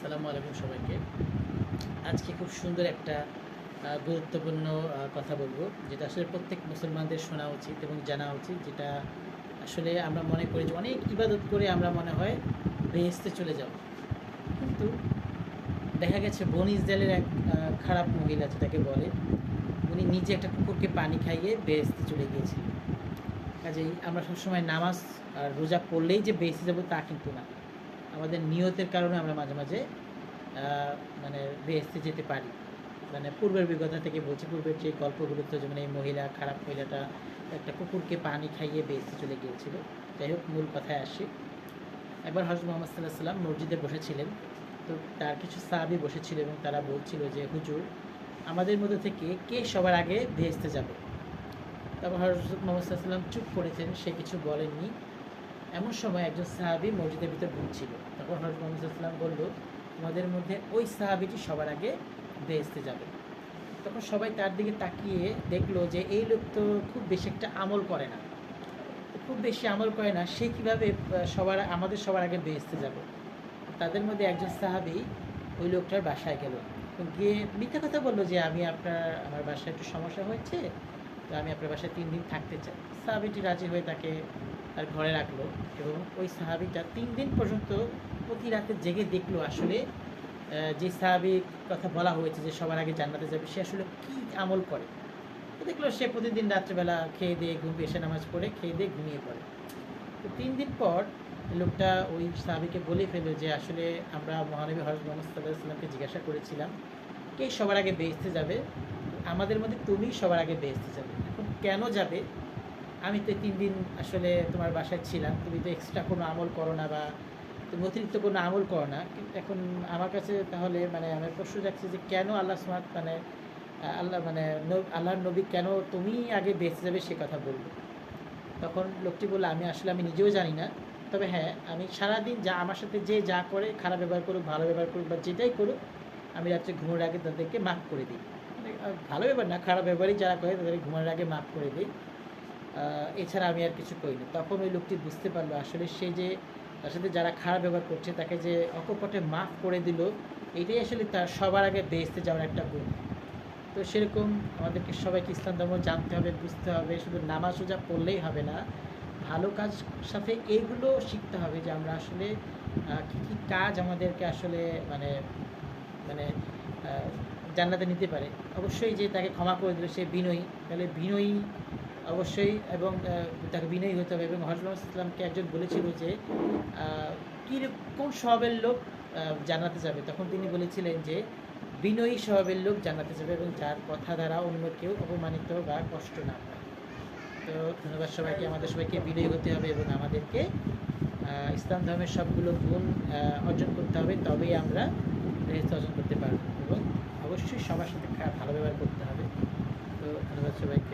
আসসালামু আলাইকুম সবাইকে। আজকে খুব সুন্দর একটা গুরুত্বপূর্ণ কথা বলবো, যেটা আসলে প্রত্যেক মুসলমানদের শোনা উচিত এবং জানা উচিত। যেটা আসলে আমরা মনে করি যে অনেক ইবাদত করে আমরা মনে হয় বেহেশতে চলে যাব, কিন্তু দেখা গেছে বনি ইসরায়েলের এক খারাপ মহিলা যেটাকে বলে, উনি নিজে একটা কুকুরকে পানি খাইয়ে বেহেশতে চলে গিয়েছিলেন। কাজেই আমরা সবসময় নামাজ আর রোজা পড়লেই যে বেহেশতে যাব তা কিন্তু না। আমাদের নিয়তের কারণে আমরা মাঝে মাঝে মানে বেহেশতে যেতে পারি। মানে পূর্বের অভিজ্ঞতা থেকে বলছি, পূর্বের যে গল্পগুলোতে যেমন এই খারাপ মহিলাটা একটা কুকুরকে পানি খাইয়ে বেহেশতে চলে গিয়েছিল। যাই হোক, মূল কথায় আসি। একবার হযরত মুহাম্মদ সাল্লাল্লাহু আলাইহি ওয়াসাল্লাম মসজিদে বসেছিলেন। তো তার কিছু সাহাবী বসেছিল এবং তারা বলছিল যে, হুজুর, আমাদের মধ্যে থেকে কে সবার আগে বেহেশতে যাবে? তারপর হযরত মুহাম্মদ সাল্লাল্লাহু আলাইহি ওয়াসাল্লাম চুপ করেছেন, সে কিছু বলেননি। এমন সময় একজন সাহাবী মসজিদের ভিতর ঢুকছিল। তখন হযরত মুহাম্মদ সাল্লাল্লাহু আলাইহি ওয়াসাল্লাম বলল, তোমাদের মধ্যে ওই সাহাবীটি সবার আগে বেহেশতে যাবে। তখন সবাই তার দিকে তাকিয়ে দেখলো যে এই লোক তো খুব বেশি একটা আমল করে না। খুব বেশি আমল করে না, সে কীভাবে আমাদের সবার আগে বেহেশতে যাবে? তাদের মধ্যে একজন সাহাবী ওই লোকটার বাসায় গেল, গিয়ে মিথ্যা কথা বললো যে আমার বাসায় একটু সমস্যা হয়েছে, তো আমি আপনার বাসায় 3 দিন থাকতে চাই। সাহাবীটি রাজি হয়ে তাকে তার ঘরে রাখলো এবং ওই সাহাবীটা 3 দিন পর্যন্ত প্রতি রাতে জেগে দেখলো আসলে যে সাহাবীর কথা বলা হয়েছে যে সবার আগে জান্নাতে যাবে, সে আসলে কী আমল করে। তো দেখলো সে প্রতিদিন রাত্রেবেলা খেয়ে দিয়ে এসে নামাজ পড়ে খেয়ে দিয়ে ঘুমিয়ে পড়ে। তো 3 দিন পর লোকটা ওই সাহাবীকে বলে ফেললো যে আসলে আমরা মহানবী হযরত মুহাম্মদ সাল্লাল্লাহু আলাইহি ওয়াসাল্লামকে জিজ্ঞাসা করেছিলাম কে সবার আগে বেহেশতে যাবে, আমাদের মধ্যে তুমি সবার আগে বেহেশতে যাবে। এখন কেন যাবে? আমি তো 3 দিন আসলে তোমার বাসায় ছিলাম, তুমি তো এক্সট্রা কোনো আমল করো না বা তুমি অতিরিক্ত কোনো আমল করো না, কিন্তু এখন আমার কাছে তাহলে মানে আমার প্রশ্ন জাগছে যে কেন আল্লাহ সুবহানাহু মানে আল্লাহ মানে আল্লাহর নবী কেন তুমি আগে বেঁচে যাবে সে কথা বলল। তখন লোকটি বলল, আমি নিজেও জানি না, তবে হ্যাঁ, আমি সারাদিন আমার সাথে যে যা করে, খারাপ ব্যবহার করুক ভালো ব্যবহার করুক বা যেটাই করুক, আমি রাত্রে ঘুমানোর আগে তাদেরকে মাফ করে দিই। মানে ভালো ব্যবহার না, খারাপ ব্যবহারই যারা করে তাদেরকে ঘুমানোর আগে মাফ করে দিই, এছাড়া আমি আর কিছু করি না। তখন ওই লোকটি বুঝতে পারলো আসলে সে যে তার সাথে যারা খারাপ ব্যবহার করছে তাকে যে অকপটে মাফ করে দিল, এটাই আসলে তার সবার আগে বেহেশতে যাওয়ার একটা গুণ। তো সেরকম আমাদেরকে সবাইকে ইসলাম ধর্ম জানতে হবে, বুঝতে হবে। শুধু নামাজ রোজা পড়লেই হবে না, ভালো কাজ সাথে এইগুলো শিখতে হবে যে আমরা আসলে কী কী কাজ আমাদেরকে আসলে মানে মানে জান্নাতে নিতে পারে। অবশ্যই যে তাকে ক্ষমা করে দিল সে বিনয়ী, তাহলে বিনয়ী অবশ্যই, এবং তাকে বিনয়ী হতে হবে। এবং হযরত মুহাম্মদ সাল্লাল্লাহু আলাইহি ওয়াসাল্লামকে একজন বলেছিল যে কোন স্বভাবের লোক জান্নাতে যাবে, তখন তিনি বলেছিলেন যে বিনয়ী স্বভাবের লোক জান্নাতে যাবে এবং যার কথা দ্বারা অন্য কেউ অপমানিত বা কষ্ট না পায়। তো ধন্যবাদ সবাইকে। আমাদের সবাইকে বিনয়ী হতে হবে এবং আমাদেরকে ইসলাম ধর্মের সবগুলো গুণ অর্জন করতে হবে, তবেই আমরা বেহেশত অর্জন করতে পারব। এবং অবশ্যই সবার সাথে ভালো ব্যবহার করতে হবে। তো ধন্যবাদ সবাইকে।